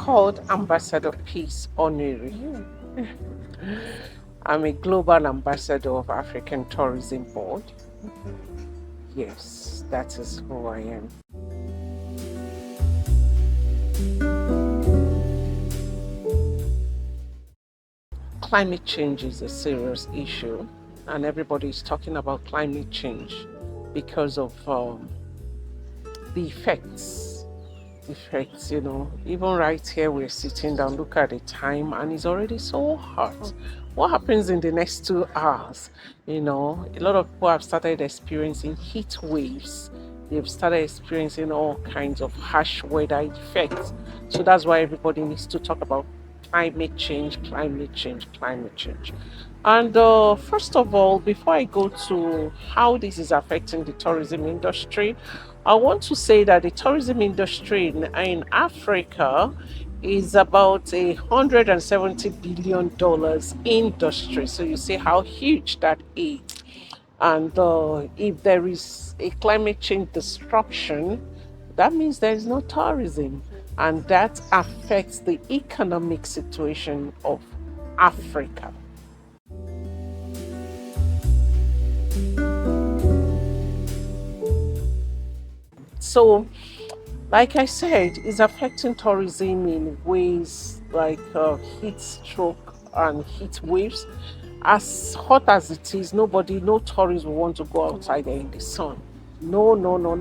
called Ambassador Peace Onuiri. I'm a global ambassador of African Tourism Board. Yes, that is who I am. Climate change is a serious issue, and everybody is talking about climate change because of the effects, even right here we're sitting down, look at the time, and it's already so hot. What happens in the next 2 hours? A lot of people have started experiencing heat waves. They've started experiencing all kinds of harsh weather effects. So that's why everybody needs to talk about climate change. And first of all, before I go to how this is affecting the tourism industry, I want to say that the tourism industry in Africa is about $170 billion industry. So you see how huge that is. And if there is a climate change disruption, that means there is no tourism. And that affects the economic situation of Africa. So, like I said, it's affecting tourism in ways like heat stroke and heat waves. As hot as it is, no tourists will want to go outside there in the sun. No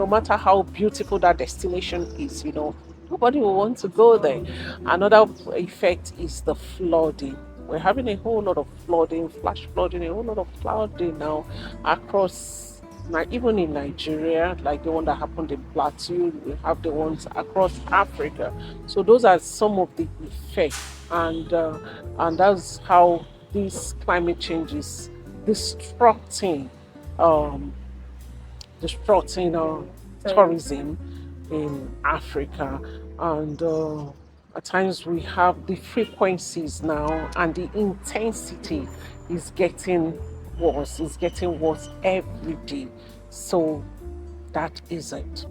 matter how beautiful that destination is, nobody will want to go there. Another effect is the flooding. We're having a whole lot of flooding, flash flooding, a whole lot of flooding now across, even in Nigeria, like the one that happened in Plateau. We have the ones across Africa. So those are some of the effects, and that's how this climate change is disrupting tourism in Africa. And at times we have the frequencies now, and the intensity is getting worse. It's getting worse every day. So that is it.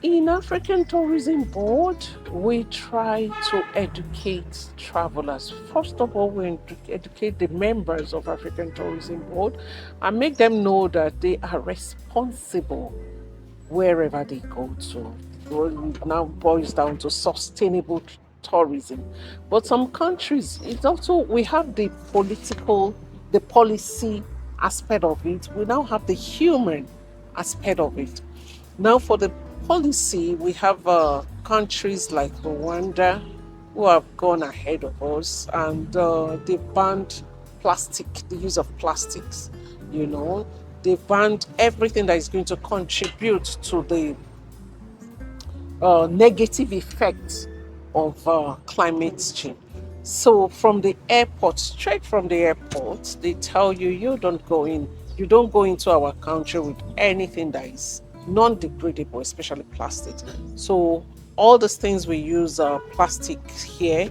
In African Tourism Board, we try to educate travelers. First of all, we educate the members of African Tourism Board and make them know that they are responsible wherever they go to. It now boils down to sustainable tourism. But some countries, we have the policy aspect of it. We now have the human aspect of it. Now, for the policy, we have countries like Rwanda who have gone ahead of us, and they banned the use of plastics. They banned everything that is going to contribute to the negative effects of climate change. So straight from the airport, they tell you you don't go into our country with anything that is non-degradable, especially plastic. So all these things we use plastic here,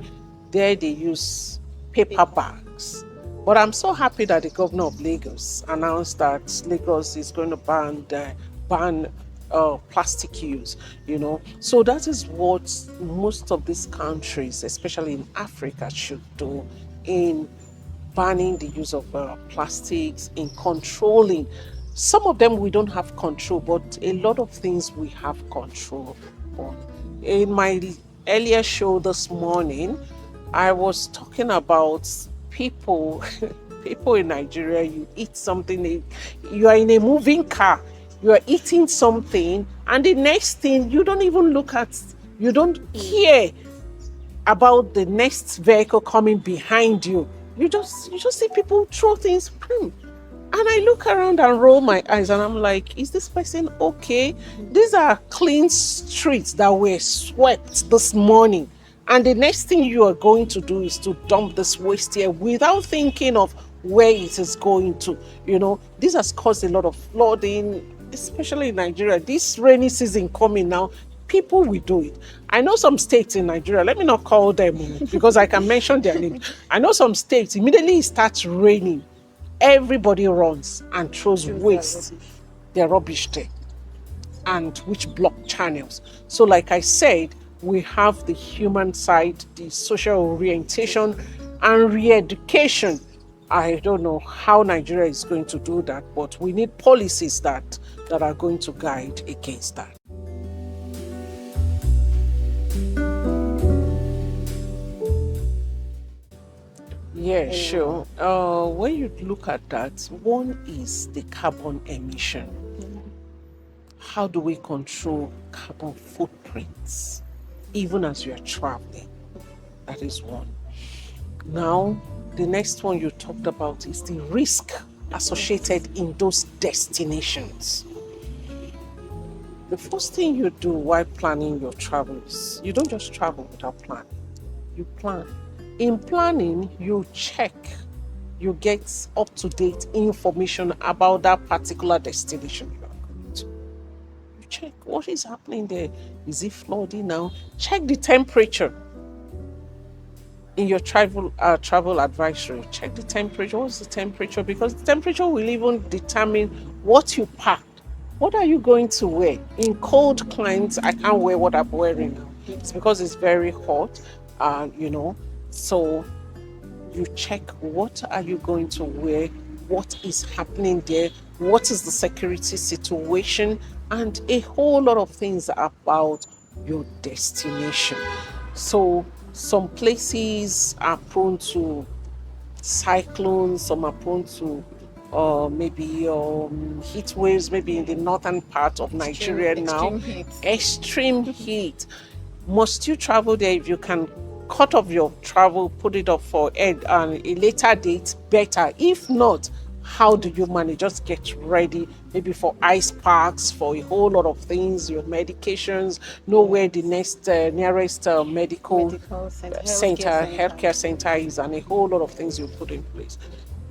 there they use paper bags. But I'm so happy that the governor of Lagos announced that Lagos is going to ban plastic use. So that is what most of these countries, especially in Africa, should do in banning the use of plastics, in controlling. Some of them we don't have control, but a lot of things we have control on. In my earlier show this morning, I was talking about people in Nigeria. You eat something, you are in a moving car, you are eating something, and the next thing you don't care about the next vehicle coming behind you. You just see people throw things. And I look around and roll my eyes, and I'm like, is this person okay? These are clean streets that were swept this morning. And the next thing you are going to do is to dump this waste here without thinking of where it is going to. This has caused a lot of flooding, especially in Nigeria. This rainy season coming now, people will do it. I know some states in Nigeria, let me not call them because I can mention their names. I know some states, immediately it starts raining, everybody runs and throws waste. their rubbish there and which block channels. So like I said, we have the human side, the social orientation and re-education. I don't know how Nigeria is going to do that, but we need policies that are going to guide against that. Yeah, sure. When you look at that, one is the carbon emission. How do we control carbon footprints, even as you're traveling? That is one. Now, the next one you talked about is the risk associated in those destinations. The first thing you do while planning your travels, you don't just travel without planning. You plan. In planning, you check, you get up-to-date information about that particular destination you are going to. You check what is happening there. Is it flooding now? Check the temperature. In your travel advisory, check the temperature. What's the temperature? Because the temperature will even determine what you packed. What are you going to wear? In cold climates, I can't wear what I'm wearing now. It's because it's very hot, so you check what are you going to wear, what is happening there, what is the security situation, and a whole lot of things about your destination. So some places are prone to cyclones, some are prone to maybe heat waves, maybe in the northern part of Nigeria now. Extreme heat. Must you travel there? If you can cut off your travel, put it off for a later date, better. If not, how do you manage? Just get ready, maybe for ice packs, for a whole lot of things, your medications, know where the nearest medical center, healthcare center is, and a whole lot of things you put in place.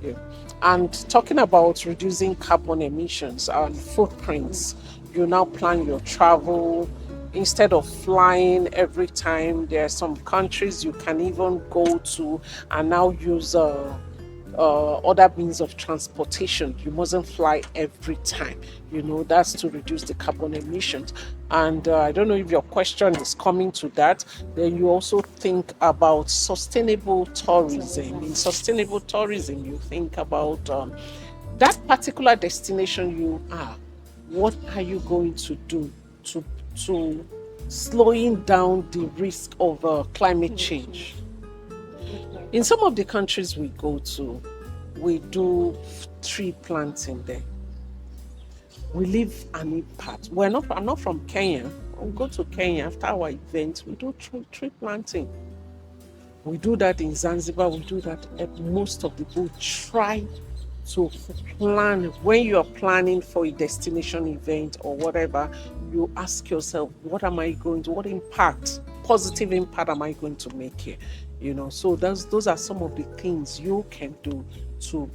Yeah. And talking about reducing carbon emissions and footprints, you now plan your travel. Instead of flying every time, there are some countries you can even go to and now use other means of transportation. You mustn't fly every time. That's to reduce the carbon emissions. And I don't know if your question is coming to that. Then you also think about sustainable tourism. In sustainable tourism, you think about that particular destination you are. What are you going to do to slowing down the risk of climate change? In some of the countries we go to, we do tree planting there. We leave an impact. I'm not from Kenya. We go to Kenya after our event, we do tree planting. We do that in Zanzibar, we do that at most of the people. Try to plan. When you are planning for a destination event or whatever, you ask yourself, what impact, positive impact am I going to make here? So those are some of the things you can do to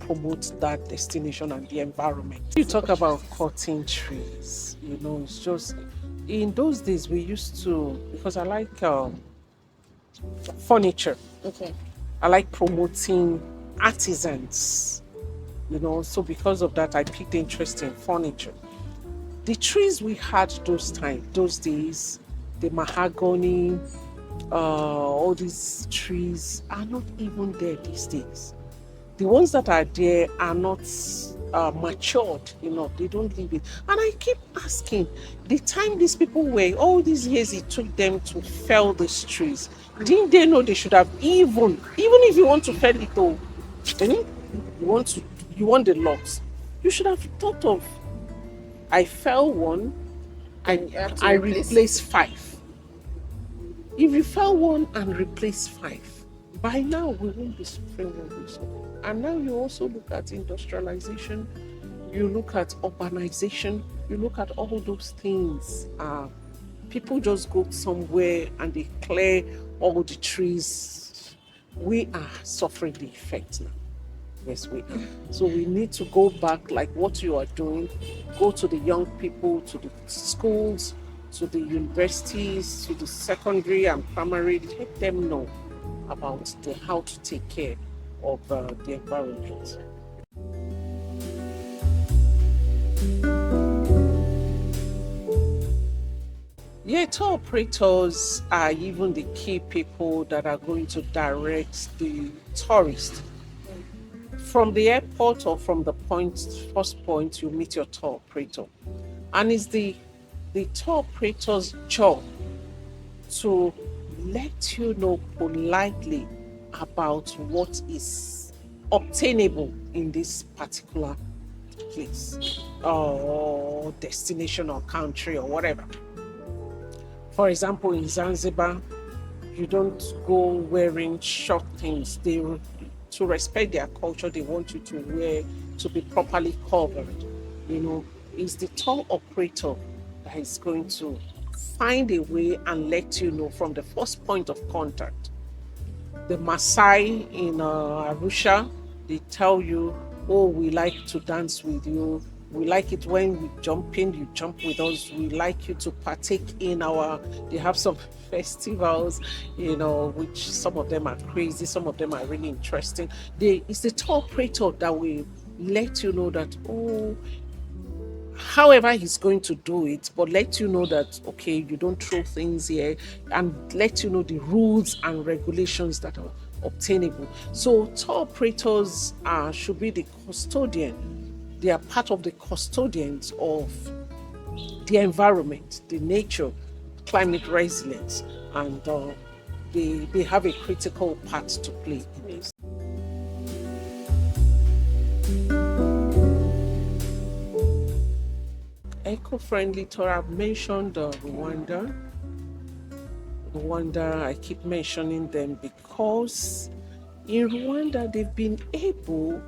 promote that destination and the environment. You talk about cutting trees, it's just, in those days we used to, because I like furniture. Okay. I like promoting artisans, so because of that I picked interest in furniture. The trees we had those days, the mahogany, all these trees are not even there these days. The ones that are there are not matured, they don't live it. And I keep asking, the time these people were, all these years it took them to fell these trees, didn't they know they should have, even if you want to fell it all, you want the logs, you should have thought of, I fell one, I replace 5. If you fell one and replace 5, by now we won't be suffering of this. And now you also look at industrialization, you look at urbanization, you look at all those things. People just go somewhere and they clear all the trees. We are suffering the effect now. Yes, we are. So we need to go back, like what you are doing, go to the young people, to the schools, to the universities, to the secondary and primary, let them know about how to take care of the environment. Yeah, tour operators are even the key people that are going to direct the tourist from the airport or from the first point you meet your tour operator, and it's the tour operator's job to let you know politely about what is obtainable in this particular place or destination or country or whatever. For example, in Zanzibar, you don't go wearing short things. To respect their culture, they want you to wear to be properly covered. You know, it's the tour operator that is going to find a way and let you know from the first point of contact. The Maasai in Arusha, they tell you, oh, we like to dance with you. We like it when we jump in, you jump with us. We like you to partake in they have some festivals, which some of them are crazy, some of them are really interesting. It's the tour operator that will let you know that, oh, however he's going to do it, but let you know that, okay, you don't throw things here, and let you know the rules and regulations that are obtainable. So tour operators should be the custodian. They are part of the custodians of the environment, the nature, climate resilience, and they have a critical part to play in this. Eco-friendly tour, I've mentioned Rwanda. Rwanda, I keep mentioning them because in Rwanda they've been able,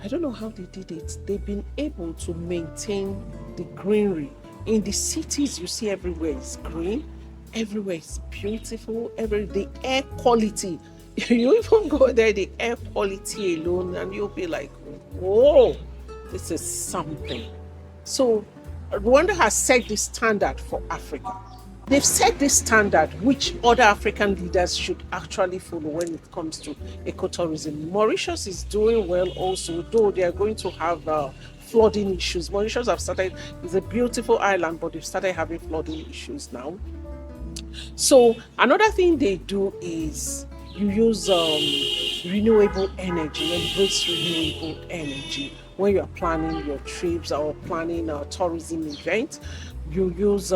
I don't know how they did it, they've been able to maintain the greenery. In the cities, you see everywhere is green, everywhere is beautiful, the air quality, you even go there, the air quality alone, and you'll be like, whoa, this is something. So Rwanda has set the standard for Africa. They've set this standard which other African leaders should actually follow when it comes to ecotourism. Mauritius is doing well also, though they are going to have flooding issues. Mauritius it's a beautiful island, but they've started having flooding issues now. So another thing they do is you use renewable energy, embrace renewable energy when you're planning your trips or planning a tourism event. You use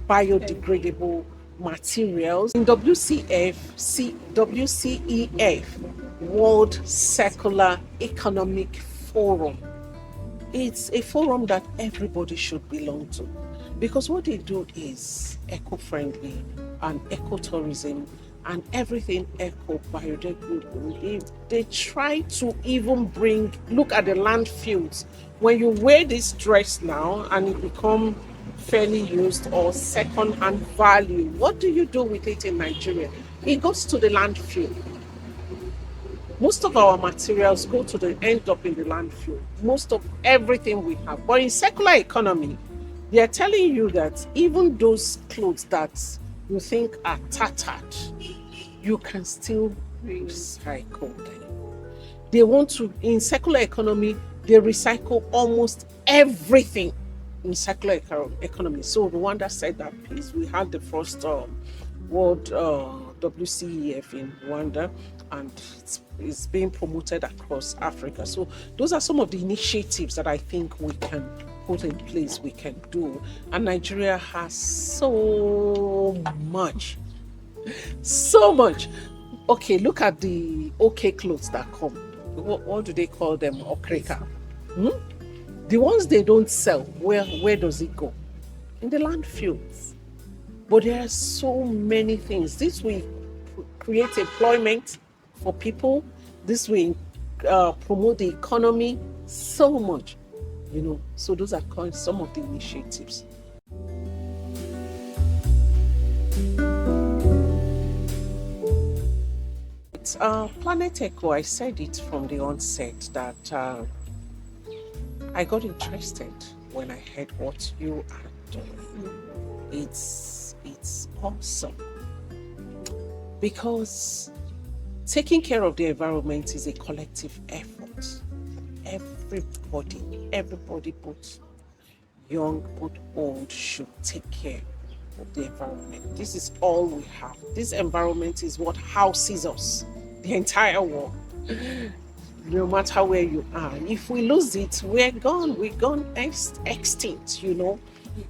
biodegradable materials. In WCEF, World Circular Economic Forum, it's a forum that everybody should belong to, because what they do is eco-friendly and ecotourism and everything biodegradable. They try to even look at the landfills. When you wear this dress now and it become fairly used or second-hand value, what do you do with it in Nigeria? It goes to the landfill. Most of our materials end up in the landfill. Most of everything we have. But in circular economy, they are telling you that even those clothes that you think are tattered, you can still recycle them. They want to, in circular economy, they recycle almost everything in circular economy. So Rwanda set that piece. We had the first World WCEF in Rwanda, and it's being promoted across Africa. So those are some of the initiatives that I think we can put in place, we can do. And Nigeria has so much. Okay, look at the OK clothes that come. What do they call them? Okreka. The ones they don't sell, where does it go? In the landfills. But there are so many things. This will create employment for people. This will promote the economy so much. So those are some of the initiatives. PlanetEco, I said it from the onset that I got interested when I heard what you are doing. It's awesome, because taking care of the environment is a collective effort. Everybody puts young but old should take care of the environment. This is all we have. This environment is what houses us, the entire world, no matter where you are. If we lose it, we're gone. We're gone extinct.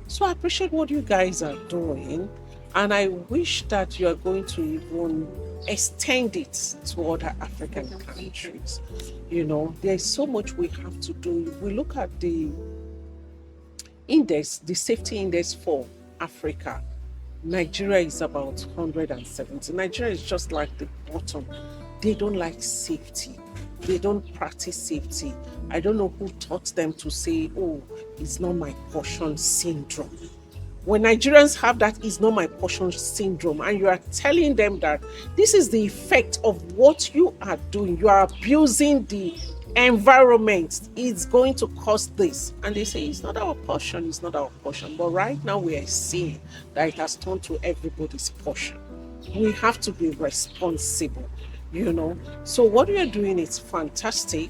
So I appreciate what you guys are doing. And I wish that you are going to even extend it to other African countries. There's so much we have to do. If we look at the index, the safety index for Africa, Nigeria is about 170. Nigeria is just like the bottom. They don't like safety. They don't practice safety. I don't know who taught them to say, oh, it's not my portion syndrome. When Nigerians have that is not my portion syndrome, and you are telling them that this is the effect of what you are doing, you are abusing the environment, it's going to cause this. And they say it's not our portion, it's not our portion. But right now we are seeing that it has turned to everybody's portion. We have to be responsible. So what we are doing is fantastic.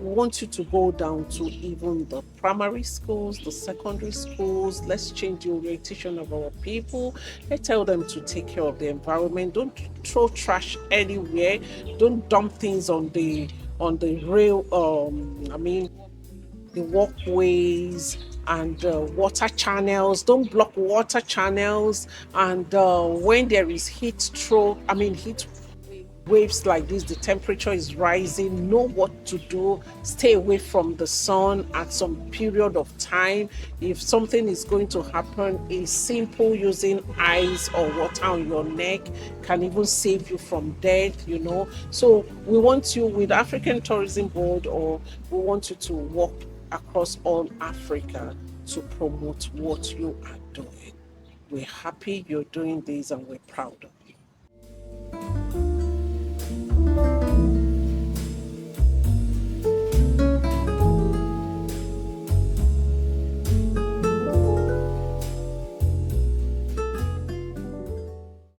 We want you to go down to even the primary schools, the secondary schools. Let's change the orientation of our people. Let's tell them to take care of the environment. Don't throw trash anywhere. Don't dump things on the rail. The walkways and water channels. Don't block water channels. And when there is heat waves like this, the temperature is rising, know what to do. Stay away from the sun at some period of time. If something is going to happen, a simple using ice or water on your neck can even save you from death. So we want you with African Tourism Board, or we want you to walk across all Africa to promote what you are doing. We're happy you're doing this and we're proud of you.